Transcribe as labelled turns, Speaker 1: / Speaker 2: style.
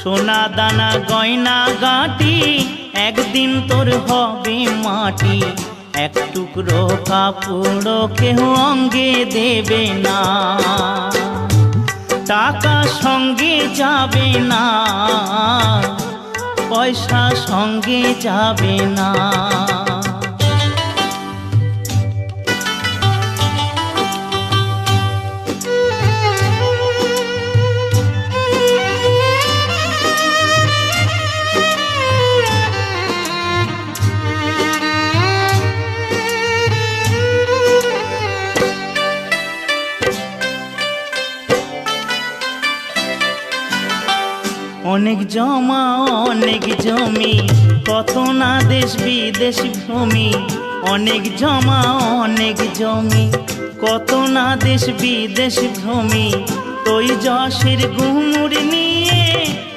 Speaker 1: সোনা দানা গয়না গাঁটি একদিন তোর হবে মাটি। এক টুকরো কাপড় কেহ অঙ্গে দেবে না, টাকা সঙ্গে যাবে না, পয়সা সঙ্গে যাবে না। অনেক জমা অনেক জমি, কত না দেশ বিদেশ ভূমি। অনেক জমা অনেক জমি, কত না দেশ বিদেশ ভূমি। তুই যশের গুমুর নিয়ে